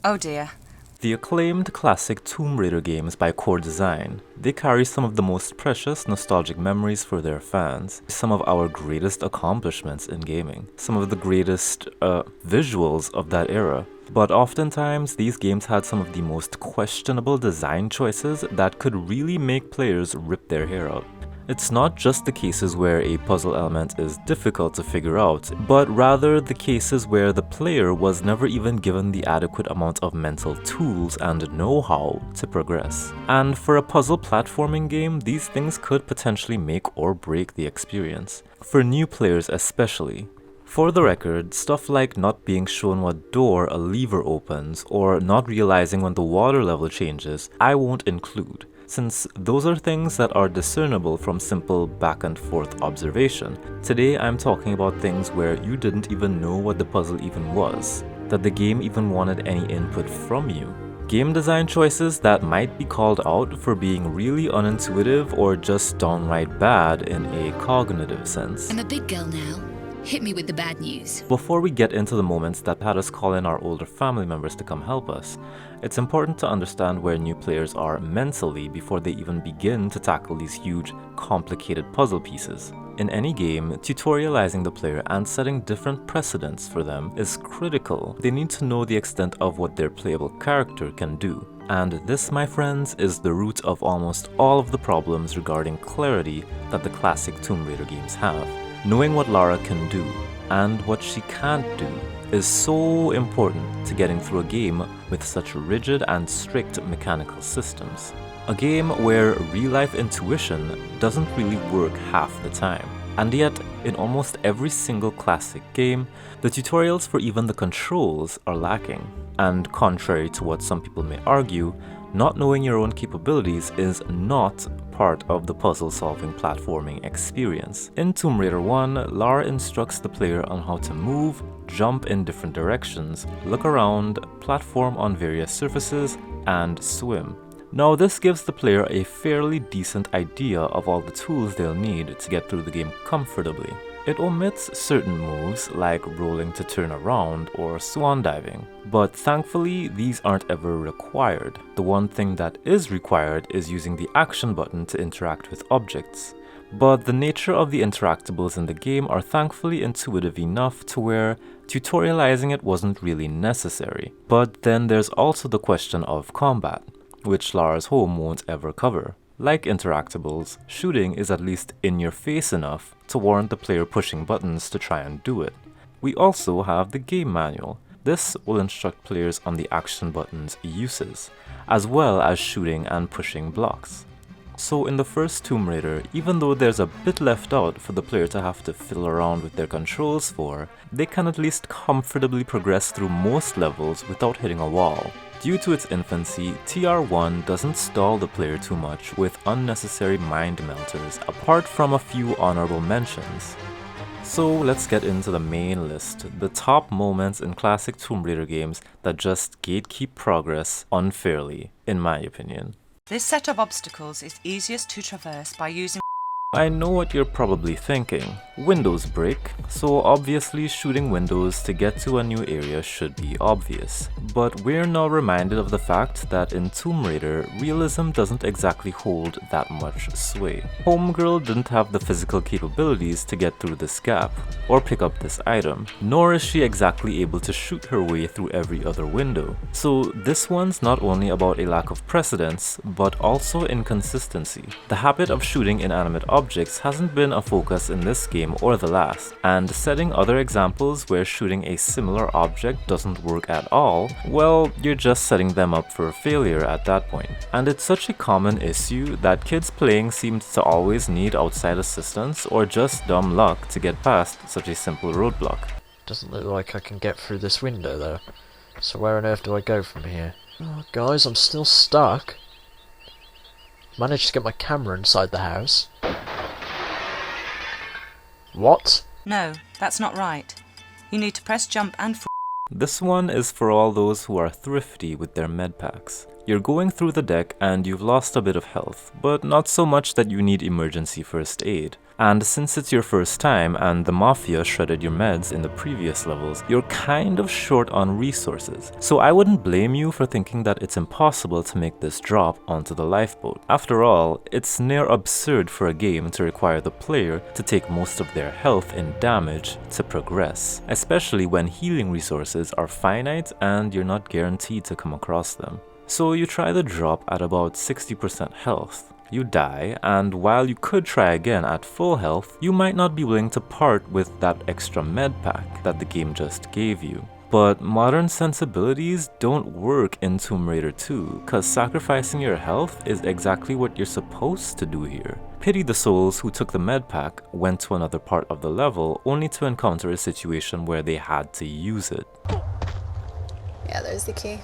Oh dear. The acclaimed classic Tomb Raider games by Core Design, they carry some of the most precious nostalgic memories for their fans, some of our greatest accomplishments in gaming, some of the greatest visuals of that era. But oftentimes, these games had some of the most questionable design choices that could really make players rip their hair out. It's not just the cases where a puzzle element is difficult to figure out, but rather the cases where the player was never even given the adequate amount of mental tools and know-how to progress. And for a puzzle platforming game, these things could potentially make or break the experience, for new players especially. For the record, stuff like not being shown what door a lever opens or not realizing when the water level changes, I won't include, since those are things that are discernible from simple back and forth observation. Today I'm talking about things where you didn't even know what the puzzle even was, that the game even wanted any input from you. Game design choices that might be called out for being really unintuitive or just downright bad in a cognitive sense. I'm a big girl now. Hit me with the bad news. Before we get into the moments that had us call in our older family members to come help us, it's important to understand where new players are mentally before they even begin to tackle these huge, complicated puzzle pieces. In any game, tutorializing the player and setting different precedents for them is critical. They need to know the extent of what their playable character can do. And this, my friends, is the root of almost all of the problems regarding clarity that the classic Tomb Raider games have. Knowing what Lara can do and what she can't do is so important to getting through a game with such rigid and strict mechanical systems. A game where real-life intuition doesn't really work half the time. And yet, in almost every single classic game, the tutorials for even the controls are lacking. And contrary to what some people may argue, not knowing your own capabilities is not part of the puzzle-solving platforming experience. In Tomb Raider 1, Lara instructs the player on how to move, jump in different directions, look around, platform on various surfaces, and swim. Now this gives the player a fairly decent idea of all the tools they'll need to get through the game comfortably. It omits certain moves like rolling to turn around or swan diving, but thankfully these aren't ever required. The one thing that is required is using the action button to interact with objects. But the nature of the interactables in the game are thankfully intuitive enough to where tutorializing it wasn't really necessary. But then there's also the question of combat, which Lara's home won't ever cover. Like interactables, shooting is at least in your face enough to warrant the player pushing buttons to try and do it. We also have the game manual. This will instruct players on the action button's uses, as well as shooting and pushing blocks. So in the first Tomb Raider, even though there's a bit left out for the player to have to fiddle around with their controls for, they can at least comfortably progress through most levels without hitting a wall. Due to its infancy, TR1 doesn't stall the player too much with unnecessary mind melters, apart from a few honorable mentions. So let's get into the main list, the top moments in classic Tomb Raider games that just gatekeep progress unfairly, in my opinion. This set of obstacles is easiest to traverse by using. I know what you're probably thinking. Windows break, so obviously shooting windows to get to a new area should be obvious. But we're now reminded of the fact that in Tomb Raider, realism doesn't exactly hold that much sway. Homegirl didn't have the physical capabilities to get through this gap, or pick up this item, nor is she exactly able to shoot her way through every other window. So this one's not only about a lack of precedence, but also inconsistency. The habit of shooting inanimate objects hasn't been a focus in this game or the last, and setting other examples where shooting a similar object doesn't work at all, well, you're just setting them up for failure at that point. And it's such a common issue that kids playing seem to always need outside assistance or just dumb luck to get past such a simple roadblock. Doesn't look like I can get through this window though, so where on earth do I go from here? Oh, guys, I'm still stuck. Managed to get my camera inside the house. What? No, that's not right. You need to press jump and This one is for all those who are thrifty with their medpacks. You're going through the deck and you've lost a bit of health, but not so much that you need emergency first aid. And since it's your first time and the Mafia shredded your meds in the previous levels, you're kind of short on resources. So I wouldn't blame you for thinking that it's impossible to make this drop onto the lifeboat. After all, it's near absurd for a game to require the player to take most of their health in damage to progress, especially when healing resources are finite and you're not guaranteed to come across them. So you try the drop at about 60% health. You die, and while you could try again at full health, you might not be willing to part with that extra med pack that the game just gave you. But modern sensibilities don't work in Tomb Raider 2, cause sacrificing your health is exactly what you're supposed to do here. Pity the souls who took the med pack, went to another part of the level, only to encounter a situation where they had to use it. Yeah, there's the key.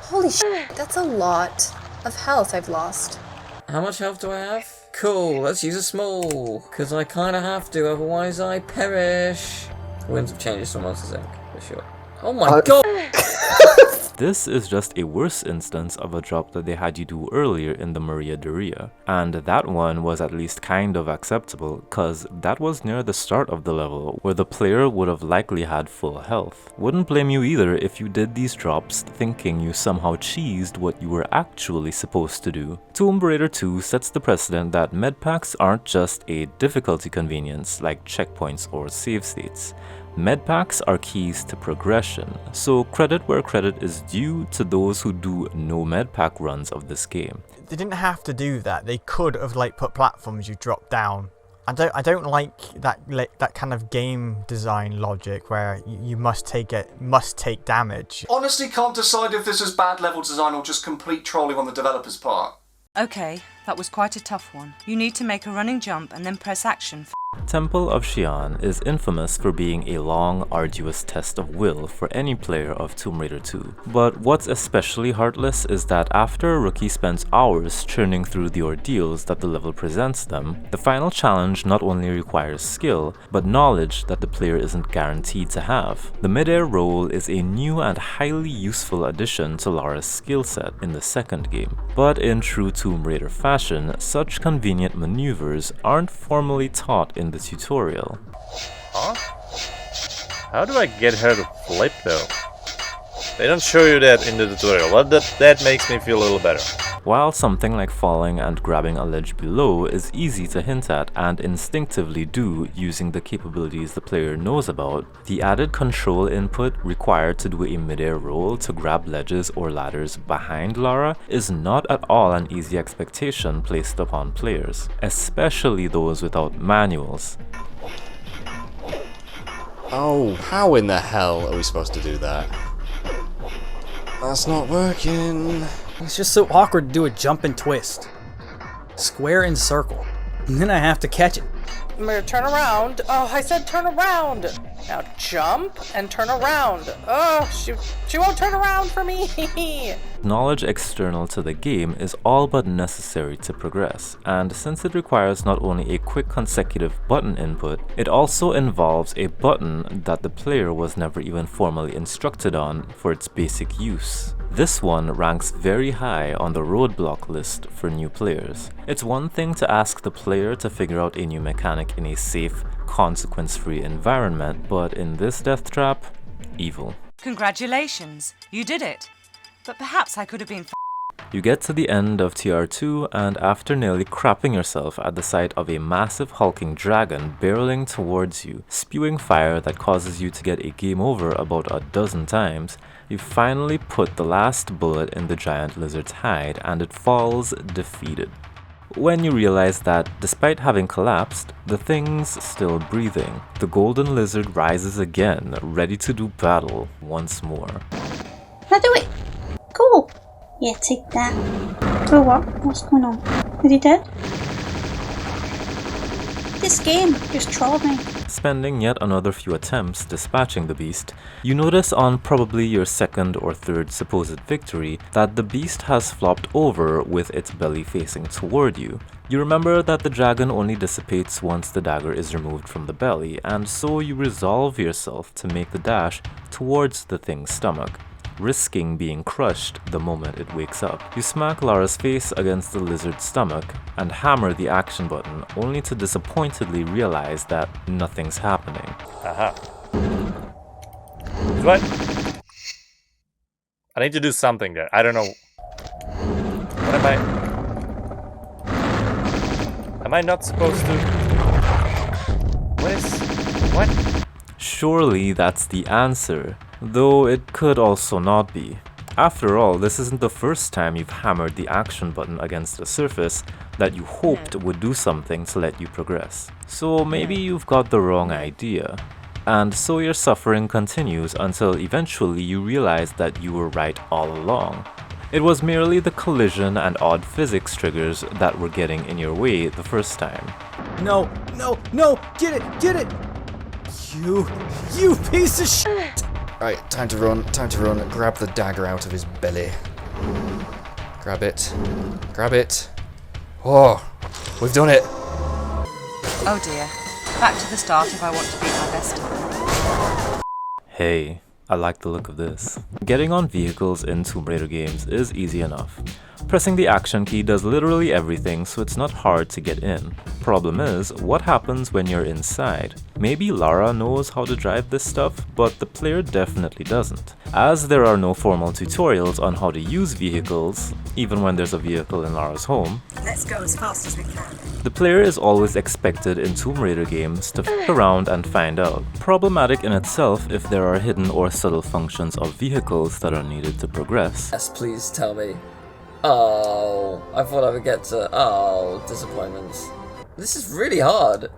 Holy shit, that's a lot of health I've lost. How much health do I have? Cool, let's use a small, because I kind of have to, otherwise I perish. Winds of change is from Monsters Inc. for sure. Oh my god! This is just a worse instance of a drop that they had you do earlier in the Maria Doria, and that one was at least kind of acceptable, cause that was near the start of the level, where the player would have likely had full health. Wouldn't blame you either if you did these drops thinking you somehow cheesed what you were actually supposed to do. Tomb Raider 2 sets the precedent that medpacks aren't just a difficulty convenience like checkpoints or save states. Medpacks are keys to progression, so credit where credit is due to those who do no medpack runs of this game. They didn't have to do that. They could have put platforms you drop down. I don't like that kind of game design logic where you must take damage. Honestly, can't decide if this is bad level design or just complete trolling on the developer's part. Okay, that was quite a tough one. You need to make a running jump and then press action. Temple of Xi'an is infamous for being a long, arduous test of will for any player of Tomb Raider 2. But what's especially heartless is that after a rookie spends hours churning through the ordeals that the level presents them, the final challenge not only requires skill, but knowledge that the player isn't guaranteed to have. The Midair Roll is a new and highly useful addition to Lara's skill set in the second game. But in true Tomb Raider fashion, such convenient maneuvers aren't formally taught in the tutorial. Huh? How do I get her to flip though? They don't show you that in the tutorial. Well, that makes me feel a little better. While something like falling and grabbing a ledge below is easy to hint at and instinctively do using the capabilities the player knows about, the added control input required to do a midair roll to grab ledges or ladders behind Lara is not at all an easy expectation placed upon players, especially those without manuals. Oh, how in the hell are we supposed to do that? That's not working. It's just so awkward to do a jump and twist. Square and circle. And then I have to catch it. Turn around. Oh, I said turn around. Now jump and turn around. Oh, she won't turn around for me. Knowledge external to the game is all but necessary to progress, and since it requires not only a quick consecutive button input, it also involves a button that the player was never even formally instructed on for its basic use. This one ranks very high on the roadblock list for new players. It's one thing to ask the player to figure out a new mechanic in a safe, consequence-free environment, but in this death trap, evil. Congratulations, you did it. But perhaps I could have been. You get to the end of TR2 and after nearly crapping yourself at the sight of a massive hulking dragon barreling towards you, spewing fire that causes you to get a game over about a dozen times, you finally put the last bullet in the giant lizard's hide and it falls defeated. When you realize that, despite having collapsed, the thing's still breathing, the golden lizard rises again, ready to do battle once more. How do it? Cool. Yeah, take that. Oh, what? What's going on? Is he dead? This game just trolled me. Spending yet another few attempts dispatching the beast, you notice on probably your second or third supposed victory that the beast has flopped over with its belly facing toward you. You remember that the dragon only dissipates once the dagger is removed from the belly, and so you resolve yourself to make the dash towards the thing's stomach. risking being crushed the moment it wakes up. You smack Lara's face against the lizard's stomach and hammer the action button, only to disappointedly realize that nothing's happening. Aha. What? I need to do something there. I don't know. What am I... Am I not supposed to... What? Surely that's the answer, though it could also not be. After all, this isn't the first time you've hammered the action button against a surface that you hoped would do something to let you progress. So maybe you've got the wrong idea. And so your suffering continues until eventually you realize that you were right all along. It was merely the collision and odd physics triggers that were getting in your way the first time. No, no, no! Get it! You piece of shit! Right, time to run. Grab the dagger out of his belly. Grab it. Oh, we've done it. Oh dear. Back to the start if I want to beat my bestie. Hey, I like the look of this. Getting on vehicles in Tomb Raider games is easy enough. Pressing the action key does literally everything, so it's not hard to get in. Problem is, what happens when you're inside? Maybe Lara knows how to drive this stuff, but the player definitely doesn't. As there are no formal tutorials on how to use vehicles, even when there's a vehicle in Lara's home, let's go as fast as we can. The player is always expected in Tomb Raider games to f*** around and find out. Problematic in itself if there are hidden or subtle functions of vehicles that are needed to progress. Yes, please tell me. Oh, I thought I would get to... Oh, disappointments. This is really hard.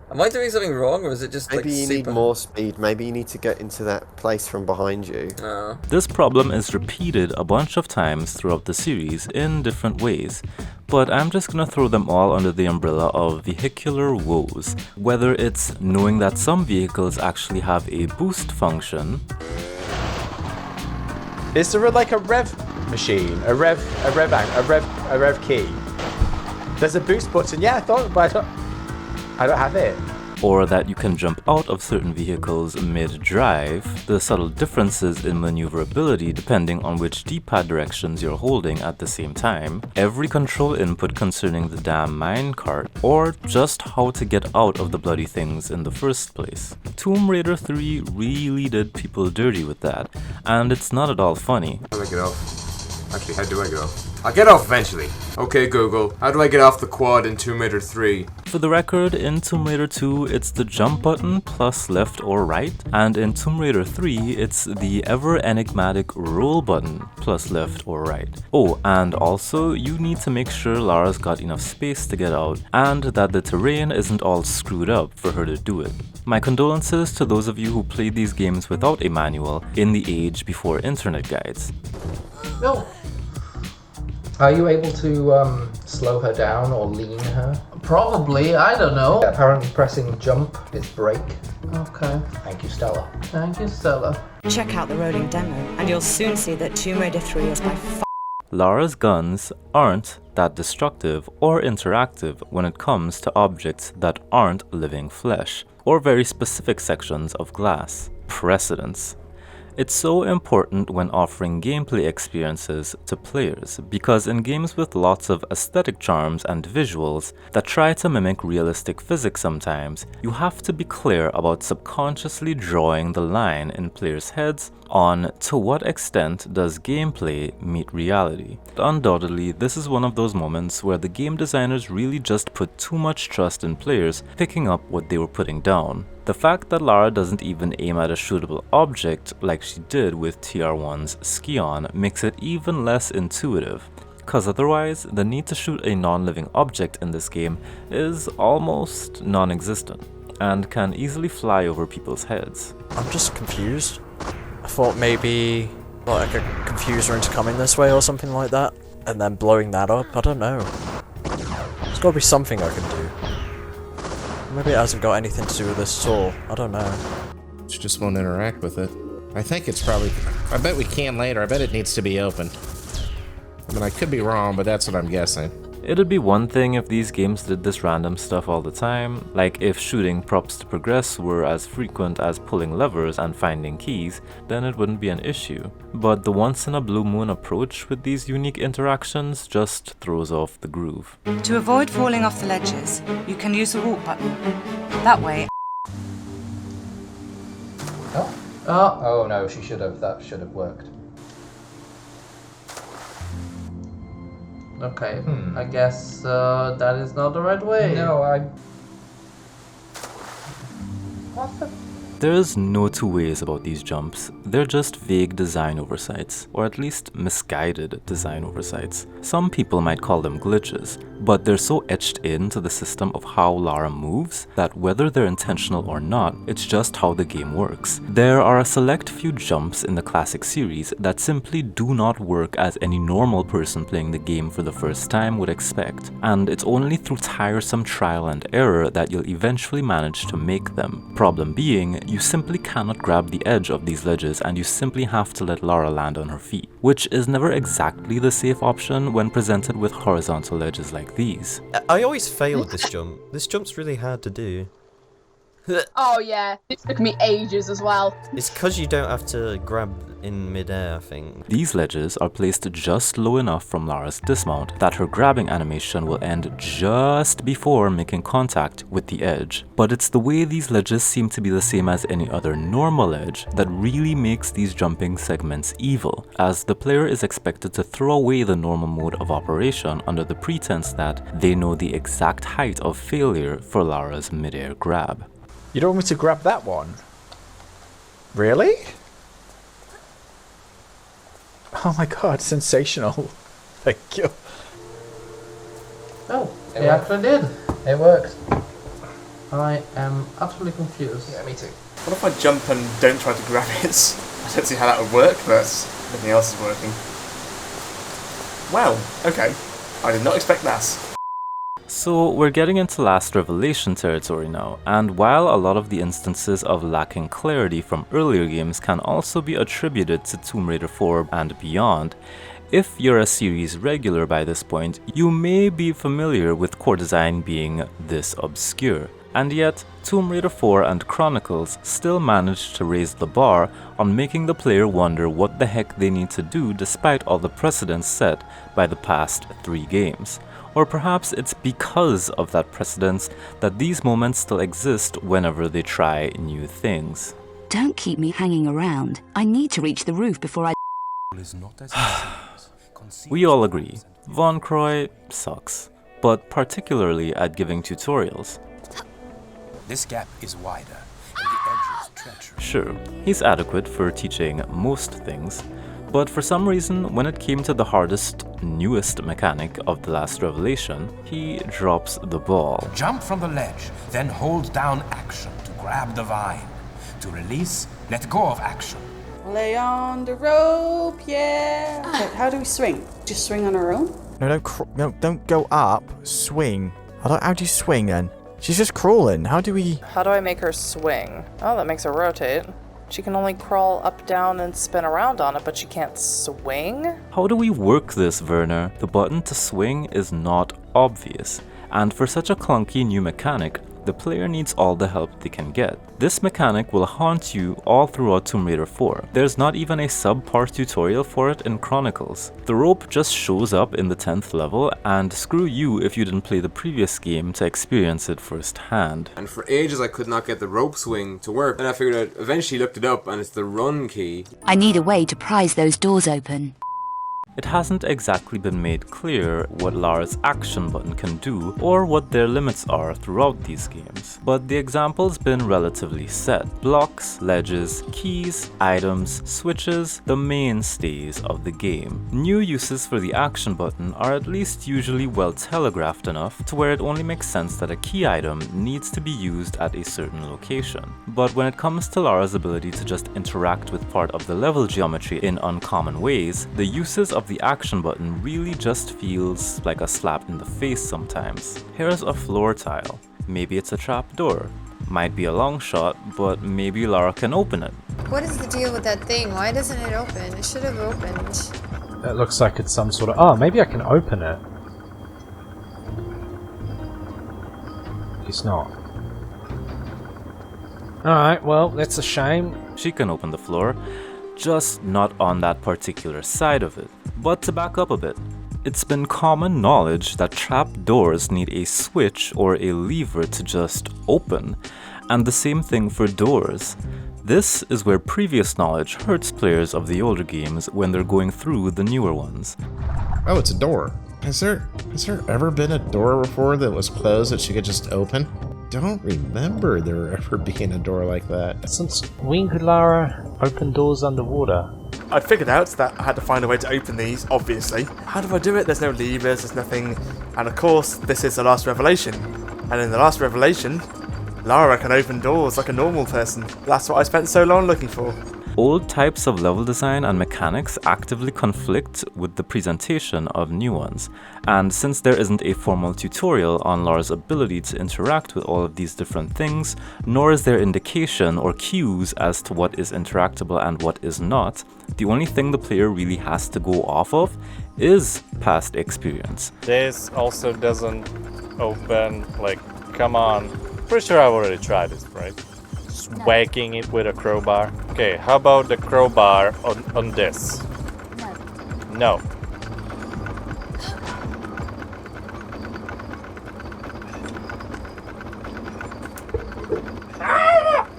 Am I doing something wrong, or is it just maybe like you need more speed, maybe you need to get into that place from behind you. No. This problem is repeated a bunch of times throughout the series in different ways, but I'm just gonna throw them all under the umbrella of vehicular woes. Whether it's knowing that some vehicles actually have a boost function. Is there like a rev machine, a rev key? There's a boost button. Yeah, I thought, but I don't have it. Or that you can jump out of certain vehicles mid-drive, the subtle differences in maneuverability depending on which D-pad directions you're holding at the same time, every control input concerning the damn minecart, or just how to get out of the bloody things in the first place. Tomb Raider 3 really did people dirty with that, and it's not at all funny. How do I get off? Actually, how do I get off? I'll get off eventually. Okay, Google, how do I get off the quad in Tomb Raider 3? For the record, in Tomb Raider 2, it's the jump button plus left or right, and in Tomb Raider 3, it's the ever enigmatic roll button plus left or right. Oh, and also, you need to make sure Lara's got enough space to get out, and that the terrain isn't all screwed up for her to do it. My condolences to those of you who played these games without a manual in the age before internet guides. No. Are you able to slow her down or lean her? Probably, I don't know. Apparently pressing jump is brake. Okay. Thank you, Stella. Thank you, Stella. Check out the rolling demo, and you'll soon see that Tomb Raider 3 is by far... Lara's guns aren't that destructive or interactive when it comes to objects that aren't living flesh, or very specific sections of glass. Precedence. It's so important when offering gameplay experiences to players, because in games with lots of aesthetic charms and visuals that try to mimic realistic physics sometimes, you have to be clear about subconsciously drawing the line in players' heads on to what extent does gameplay meet reality. Undoubtedly, this is one of those moments where the game designers really just put too much trust in players picking up what they were putting down. The fact that Lara doesn't even aim at a shootable object like she did with TR1's Skion makes it even less intuitive, cause otherwise the need to shoot a non-living object in this game is almost non-existent and can easily fly over people's heads. I'm just confused. I thought maybe like a confuser into coming this way or something like that, and then blowing that up. I don't know. There's gotta be something I can do. Maybe it hasn't got anything to do with this at all. I don't know. She just won't interact with it. I think it's probably... I bet we can later. I bet it needs to be opened. I mean, I could be wrong, but that's what I'm guessing. It'd be one thing if these games did this random stuff all the time, like if shooting props to progress were as frequent as pulling levers and finding keys, then it wouldn't be an issue. But the once in a blue moon approach with these unique interactions just throws off the groove. To avoid falling off the ledges, you can use the walk button. That way... Oh no, that should have worked. Okay, I guess that is not the right way. No, What the? There's no two ways about these jumps. They're just vague design oversights, or at least misguided design oversights. Some people might call them glitches, but they're so etched into the system of how Lara moves that whether they're intentional or not, it's just how the game works. There are a select few jumps in the classic series that simply do not work as any normal person playing the game for the first time would expect, and it's only through tiresome trial and error that you'll eventually manage to make them. Problem being, you simply cannot grab the edge of these ledges and you simply have to let Lara land on her feet, which is never exactly the safe option when presented with horizontal ledges like these. I always failed this jump. This jump's really hard to do. Oh yeah, it took me ages as well. It's because you don't have to grab in midair, I think. These ledges are placed just low enough from Lara's dismount that her grabbing animation will end just before making contact with the edge. But it's the way these ledges seem to be the same as any other normal edge that really makes these jumping segments evil, as the player is expected to throw away the normal mode of operation under the pretense that they know the exact height of failure for Lara's midair grab. You don't want me to grab that one? Really? Oh my god, sensational. Thank you. Oh, it actually did. It worked. I am utterly confused. Yeah, me too. What if I jump and don't try to grab it? I don't see how that would work, but everything else is working. Wow, okay. I did not expect that. So we're getting into Last Revelation territory now, and while a lot of the instances of lacking clarity from earlier games can also be attributed to Tomb Raider 4 and beyond, if you're a series regular by this point, you may be familiar with core design being this obscure. And yet, Tomb Raider 4 and Chronicles still managed to raise the bar on making the player wonder what the heck they need to do despite all the precedents set by the past 3 games. Or perhaps it's because of that precedence that these moments still exist whenever they try new things. Don't keep me hanging around. I need to reach the roof before I... We all agree, Von Croy sucks, but particularly at giving tutorials. This gap is wider, and the edge is treacherous. Sure, he's adequate for teaching most things, but for some reason, when it came to the hardest, newest mechanic of The Last Revelation, he drops the ball. Jump from the ledge, then hold down action to grab the vine. To release, let go of action. Lay on the rope, yeah. Okay, how do we swing? Just swing on our own? No, don't go up. Swing. How do you swing then? She's just crawling. How do we... How do I make her swing? Oh, that makes her rotate. She can only crawl up, down, and spin around on it, but she can't swing? How do we work this, Werner? The button to swing is not obvious, and for such a clunky new mechanic, the player needs all the help they can get. This mechanic will haunt you all throughout Tomb Raider 4. There's not even a subpar tutorial for it in Chronicles. The rope just shows up in the 10th level, and screw you if you didn't play the previous game to experience it firsthand. And for ages I could not get the rope swing to work, and I figured out, eventually looked it up, and it's the run key. I need a way to prise those doors open. It hasn't exactly been made clear what Lara's action button can do or what their limits are throughout these games, but the example's been relatively set. Blocks, ledges, keys, items, switches, the mainstays of the game. New uses for the action button are at least usually well telegraphed enough to where it only makes sense that a key item needs to be used at a certain location. But when it comes to Lara's ability to just interact with part of the level geometry in uncommon ways, the uses of the action button really just feels like a slap in the face sometimes. Here's a floor tile. Maybe it's a trap door. Might be a long shot, but maybe Lara can open it. What is the deal with that thing? Why doesn't it open? It should have opened. That looks like it's some sort of... Oh, maybe I can open it. it's not. Alright, well, that's a shame. She can open the floor, just not on that particular side of it. But to back up a bit, it's been common knowledge that trap doors need a switch or a lever to just open, and the same thing for doors. This is where previous knowledge hurts players of the older games when they're going through the newer ones. Oh, it's a door. Has there ever been a door before that was closed that she could just open? Don't remember there ever being a door like that. Since when could Lara open doors underwater? I'd figured out that I had to find a way to open these, obviously. How do I do it? There's no levers, there's nothing. And of course, this is the last revelation. And in the last revelation, Lara can open doors like a normal person. That's what I spent so long looking for. Old types of level design and mechanics actively conflict with the presentation of new ones, and since there isn't a formal tutorial on Lara's ability to interact with all of these different things, nor is there indication or cues as to what is interactable and what is not, the only thing the player really has to go off of is past experience. This also doesn't open, like, come on. Pretty sure I've already tried this, right? Just whacking it with a crowbar. Okay, how about the crowbar on this? No.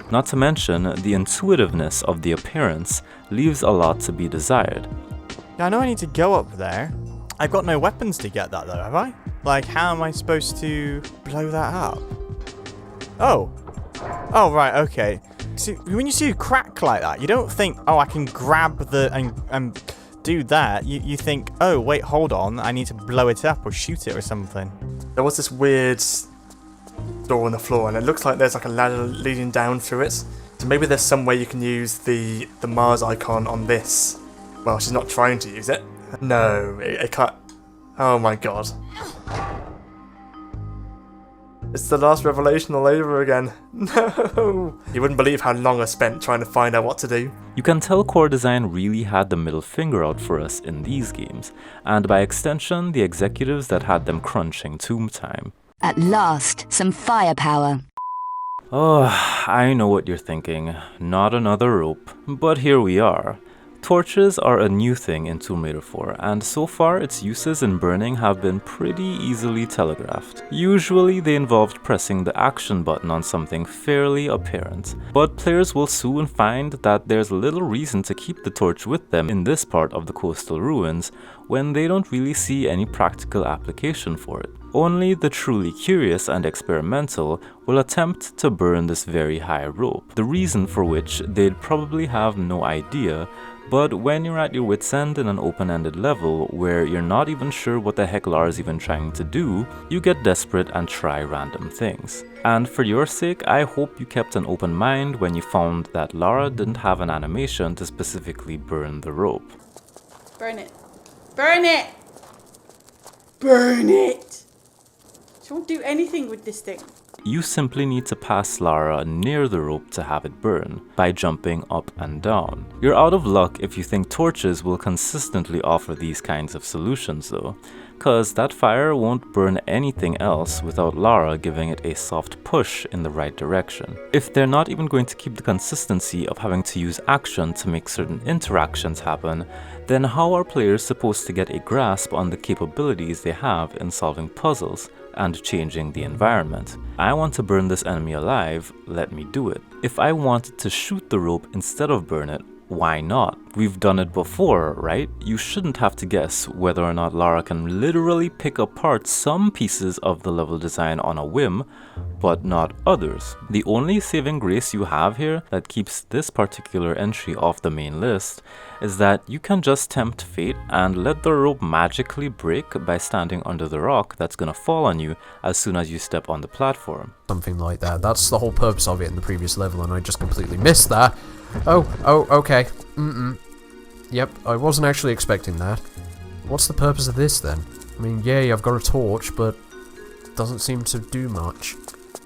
Not to mention, the intuitiveness of the appearance leaves a lot to be desired. Yeah, I know I need to go up there. I've got no weapons to get that though, have I? Like, how am I supposed to blow that up? Oh. Oh, right, okay. See, when you see a crack like that, you don't think, oh, I can grab the and do that. You think, oh, wait, hold on, I need to blow it up or shoot it or something. There was this weird door on the floor, and it looks like there's like a ladder leading down through it. So maybe there's some way you can use the Mars icon on this. Well, she's not trying to use it. No, it can't. Oh my god. It's the last revelation all over again. No! You wouldn't believe how long I spent trying to find out what to do. You can tell core design really had the middle finger out for us in these games, and by extension, the executives that had them crunching tomb time. At last, some firepower. Oh, I know what you're thinking. Not another rope. But here we are. Torches are a new thing in Tomb Raider 4, and so far its uses in burning have been pretty easily telegraphed. Usually they involved pressing the action button on something fairly apparent, but players will soon find that there's little reason to keep the torch with them in this part of the coastal ruins when they don't really see any practical application for it. Only the truly curious and experimental will attempt to burn this very high rope, the reason for which they'd probably have no idea. But when you're at your wit's end in an open-ended level where you're not even sure what the heck Lara's even trying to do, you get desperate and try random things. And for your sake, I hope you kept an open mind when you found that Lara didn't have an animation to specifically burn the rope. Burn it. Burn it! Burn it! She won't do anything with this thing. You simply need to pass Lara near the rope to have it burn, by jumping up and down. You're out of luck if you think torches will consistently offer these kinds of solutions though, cause that fire won't burn anything else without Lara giving it a soft push in the right direction. If they're not even going to keep the consistency of having to use action to make certain interactions happen, then how are players supposed to get a grasp on the capabilities they have in solving puzzles and changing the environment? I want to burn this enemy alive, let me do it. If I wanted to shoot the rope instead of burn it, why not? We've done it before, right? You shouldn't have to guess whether or not Lara can literally pick apart some pieces of the level design on a whim, but not others. The only saving grace you have here that keeps this particular entry off the main list is that you can just tempt fate and let the rope magically break by standing under the rock that's gonna fall on you as soon as you step on the platform. Something like that. That's the whole purpose of it in the previous level, and I just completely missed that. Oh, okay. Yep, I wasn't actually expecting that. What's the purpose of this then? I mean, yay, I've got a torch, but it doesn't seem to do much.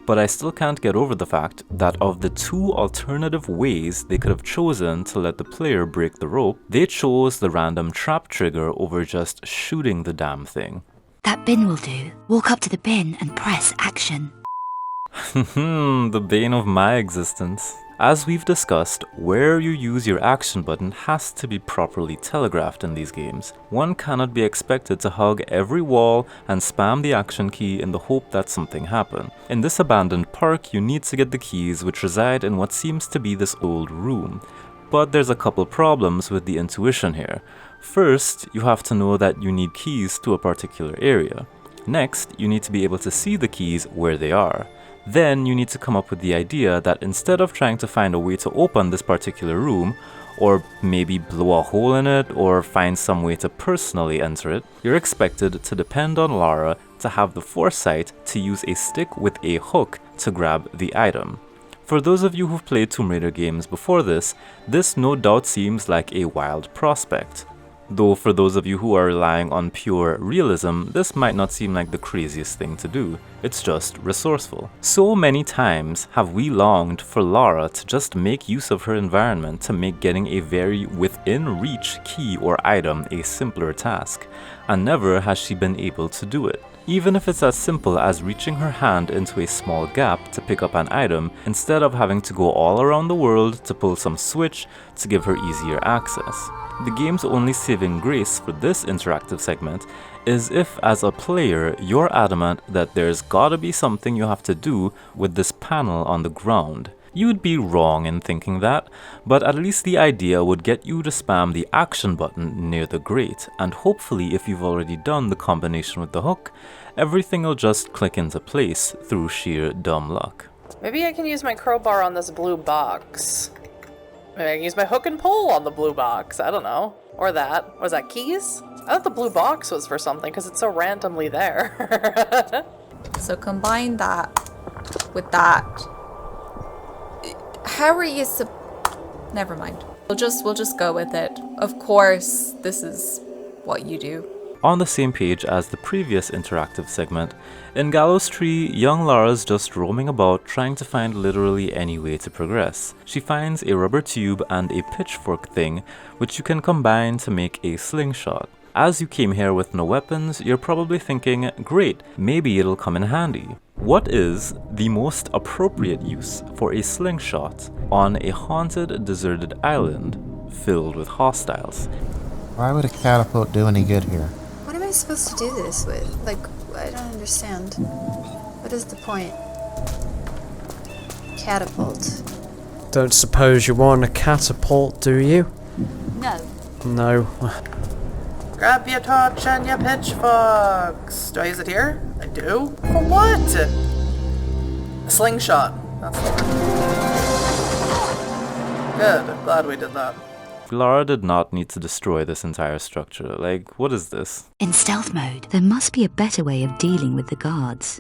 But I still can't get over the fact that of the two alternative ways they could have chosen to let the player break the rope, they chose the random trap trigger over just shooting the damn thing. That bin will do. Walk up to the bin and press action. The bane of my existence. As we've discussed, where you use your action button has to be properly telegraphed in these games. One cannot be expected to hug every wall and spam the action key in the hope that something happen. In this abandoned park, you need to get the keys which reside in what seems to be this old room. But there's a couple problems with the intuition here. First, you have to know that you need keys to a particular area. Next, you need to be able to see the keys where they are. Then you need to come up with the idea that instead of trying to find a way to open this particular room, or maybe blow a hole in it, or find some way to personally enter it, you're expected to depend on Lara to have the foresight to use a stick with a hook to grab the item. For those of you who've played Tomb Raider games before this no doubt seems like a wild prospect. Though for those of you who are relying on pure realism, this might not seem like the craziest thing to do. It's just resourceful. So many times have we longed for Lara to just make use of her environment to make getting a very within reach key or item a simpler task, and never has she been able to do it. Even if it's as simple as reaching her hand into a small gap to pick up an item instead of having to go all around the world to pull some switch to give her easier access. The game's only saving grace for this interactive segment is if, as a player, you're adamant that there's gotta be something you have to do with this panel on the ground. You'd be wrong in thinking that, but at least the idea would get you to spam the action button near the grate, and hopefully if you've already done the combination with the hook, everything will just click into place through sheer dumb luck. Maybe I can use my crowbar on this blue box. Maybe I can use my hook and pull on the blue box. I don't know. Or that. Was that keys? I thought the blue box was for something because it's so randomly there. So combine that with that. How are you Never mind. We'll just go with it. Of course, this is what you do. On the same page as the previous interactive segment, in Gallows Tree, young Lara's just roaming about trying to find literally any way to progress. She finds a rubber tube and a pitchfork thing, which you can combine to make a slingshot. As you came here with no weapons, you're probably thinking, great, maybe it'll come in handy. What is the most appropriate use for a slingshot on a haunted, deserted island filled with hostiles? Why would a catapult do any good here? What am I supposed to do this with? Like, I don't understand. What is the point? Catapult. Don't suppose you want a catapult, do you? No. No. Grab your torch and your pitchforks. Do I use it here? I do. For what? A slingshot. That's the word. Good. I'm glad we did that. Lara did not need to destroy this entire structure. Like, what is this? In stealth mode, there must be a better way of dealing with the guards.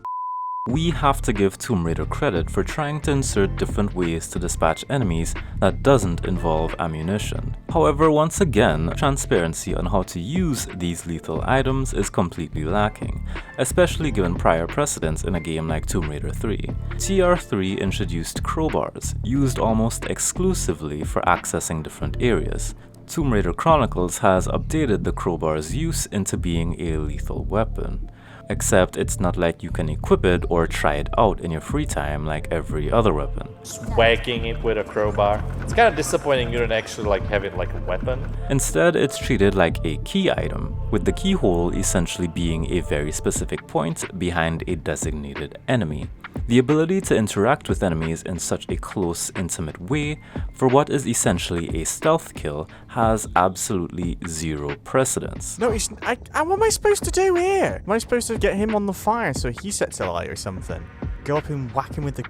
We have to give Tomb Raider credit for trying to insert different ways to dispatch enemies that doesn't involve ammunition. However, once again, transparency on how to use these lethal items is completely lacking, especially given prior precedents in a game like Tomb Raider 3. TR3 introduced crowbars, used almost exclusively for accessing different areas. Tomb Raider Chronicles has updated the crowbar's use into being a lethal weapon. Except it's not like you can equip it or try it out in your free time like every other weapon. Just whacking it with a crowbar. It's kind of disappointing you don't actually have it like a weapon. Instead, it's treated like a key item, with the keyhole essentially being a very specific point behind a designated enemy. The ability to interact with enemies in such a close, intimate way for what is essentially a stealth kill has absolutely zero precedence. No, what am I supposed to do here? Am I supposed to get him on the fire so he sets alight or something? Go up and whack him with the...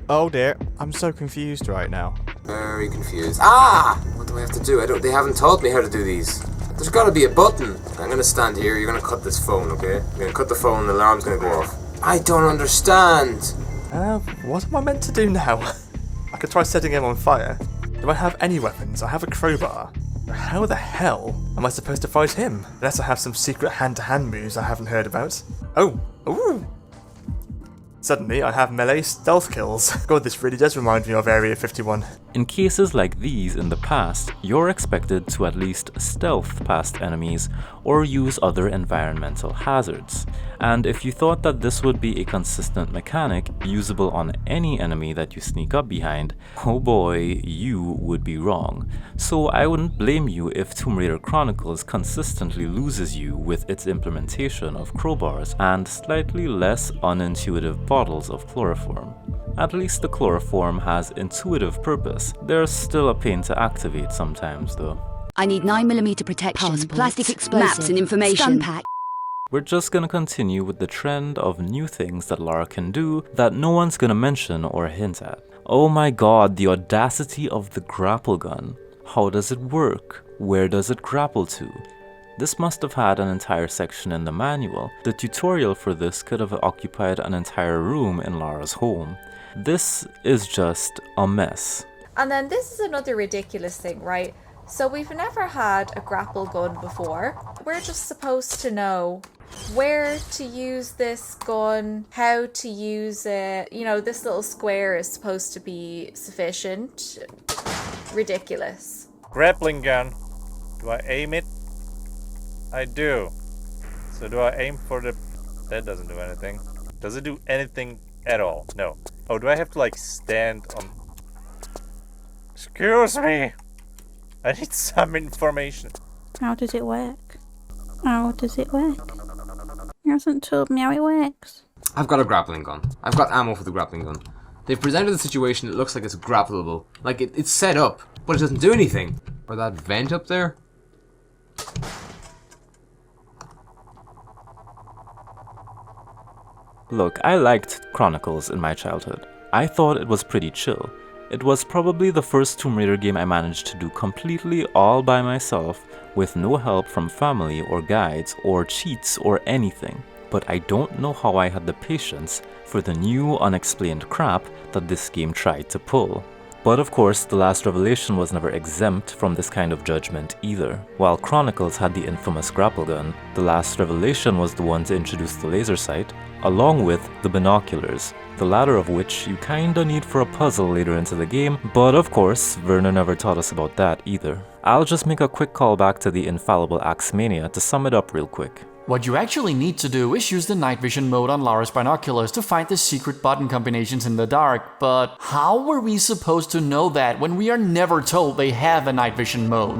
Oh dear. I'm so confused right now. Very confused. Ah! What do I have to do? They haven't taught me how to do these. There's gotta be a button. I'm gonna stand here. You're gonna cut this phone, okay? I'm gonna cut the phone and the alarm's gonna go off. I don't understand. What am I meant to do now? I could try setting him on fire. Do I have any weapons? I have a crowbar. How the hell am I supposed to fight him? Unless I have some secret hand-to-hand moves I haven't heard about. Oh! Ooh! Suddenly, I have melee stealth kills. God, this really does remind me of Area 51. In cases like these in the past, you're expected to at least stealth past enemies or use other environmental hazards. And if you thought that this would be a consistent mechanic usable on any enemy that you sneak up behind, oh boy, you would be wrong. So I wouldn't blame you if Tomb Raider Chronicles consistently loses you with its implementation of crowbars and slightly less unintuitive bottles of chloroform. At least the chloroform has intuitive purpose. They're still a pain to activate sometimes though. I need 9mm protection, plastic explosive, maps and information. Stun pack. We're just gonna continue with the trend of new things that Lara can do that no one's gonna mention or hint at. Oh my god, the audacity of the grapple gun. How does it work? Where does it grapple to? This must have had an entire section in the manual. The tutorial for this could have occupied an entire room in Lara's home. This is just a mess. And then this is another ridiculous thing, right? So we've never had a grapple gun before. We're just supposed to know where to use this gun, how to use it. You know, this little square is supposed to be sufficient. Ridiculous. Grappling gun. Do I aim it? I do. So do I aim for the... That doesn't do anything. Does it do anything at all? No. Oh, do I have to like stand on... Excuse me! I need some information. How does it work? How does it work? He hasn't told me how it works. I've got a grappling gun. I've got ammo for the grappling gun. They've presented the situation, it looks like it's grappleable. Like, it's set up, but it doesn't do anything. Or that vent up there. Look, I liked Chronicles in my childhood. I thought it was pretty chill. It was probably the first Tomb Raider game I managed to do completely all by myself with no help from family or guides or cheats or anything. But I don't know how I had the patience for the new unexplained crap that this game tried to pull. But of course, The Last Revelation was never exempt from this kind of judgment either. While Chronicles had the infamous grapple gun, The Last Revelation was the one to introduce the laser sight, along with the binoculars, the latter of which you kinda need for a puzzle later into the game, but of course, Werner never taught us about that either. I'll just make a quick callback to the infallible Axemania to sum it up real quick. What you actually need to do is use the night vision mode on Lara's binoculars to find the secret button combinations in the dark, but how were we supposed to know that when we are never told they have a night vision mode?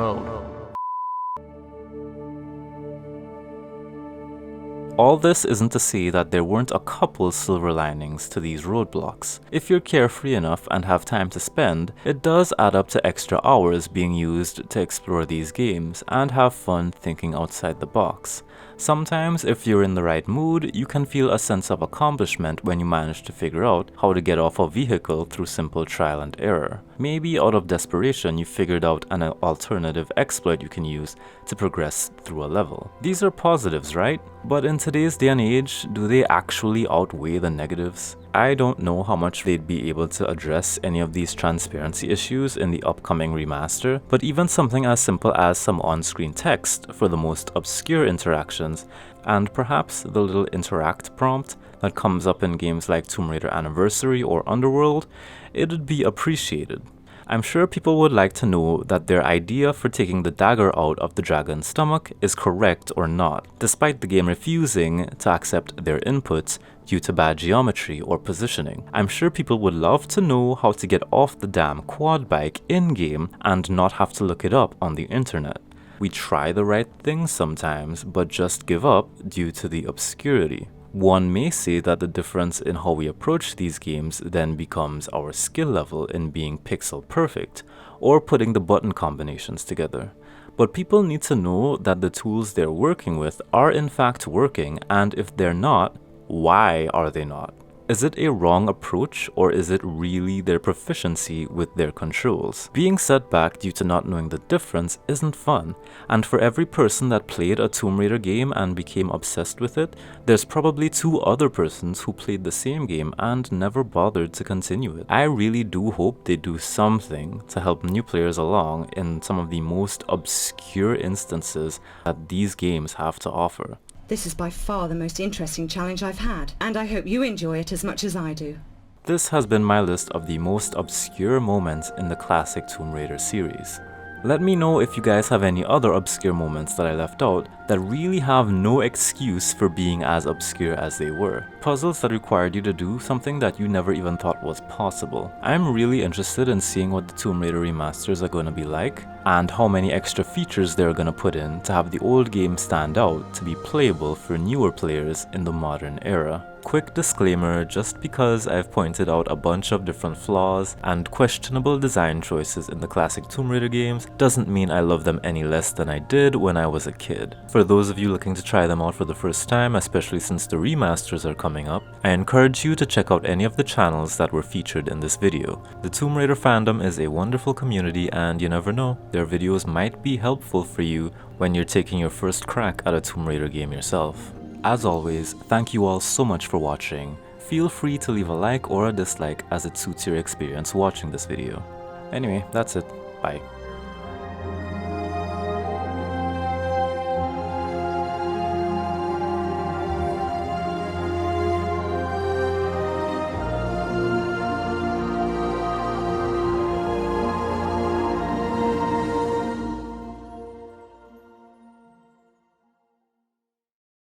All this isn't to say that there weren't a couple silver linings to these roadblocks. If you're carefree enough and have time to spend, it does add up to extra hours being used to explore these games and have fun thinking outside the box. Sometimes, if you're in the right mood, you can feel a sense of accomplishment when you manage to figure out how to get off a vehicle through simple trial and error. Maybe out of desperation you figured out an alternative exploit you can use to progress through a level. These are positives, right? But in today's day and age, do they actually outweigh the negatives? I don't know how much they'd be able to address any of these transparency issues in the upcoming remaster, but even something as simple as some on-screen text for the most obscure interactions, and perhaps the little interact prompt that comes up in games like Tomb Raider Anniversary or Underworld, it'd be appreciated. I'm sure people would like to know that their idea for taking the dagger out of the dragon's stomach is correct or not, despite the game refusing to accept their inputs due to bad geometry or positioning. I'm sure people would love to know how to get off the damn quad bike in-game and not have to look it up on the internet. We try the right thing sometimes, but just give up due to the obscurity. One may say that the difference in how we approach these games then becomes our skill level in being pixel perfect, or putting the button combinations together. But people need to know that the tools they're working with are in fact working, and if they're not, why are they not? Is it a wrong approach, or is it really their proficiency with their controls? Being set back due to not knowing the difference isn't fun, and for every person that played a Tomb Raider game and became obsessed with it, there's probably 2 other persons who played the same game and never bothered to continue it. I really do hope they do something to help new players along in some of the most obscure instances that these games have to offer. This is by far the most interesting challenge I've had, and I hope you enjoy it as much as I do. This has been my list of the most obscure moments in the classic Tomb Raider series. Let me know if you guys have any other obscure moments that I left out that really have no excuse for being as obscure as they were. Puzzles that required you to do something that you never even thought was possible. I'm really interested in seeing what the Tomb Raider remasters are going to be like, and how many extra features they're going to put in to have the old game stand out to be playable for newer players in the modern era. Quick disclaimer, just because I've pointed out a bunch of different flaws and questionable design choices in the classic Tomb Raider games doesn't mean I love them any less than I did when I was a kid. For those of you looking to try them out for the first time, especially since the remasters are coming up, I encourage you to check out any of the channels that were featured in this video. The Tomb Raider fandom is a wonderful community, and you never know, their videos might be helpful for you when you're taking your first crack at a Tomb Raider game yourself. As always, thank you all so much for watching. Feel free to leave a like or a dislike as it suits your experience watching this video. Anyway, that's it. Bye.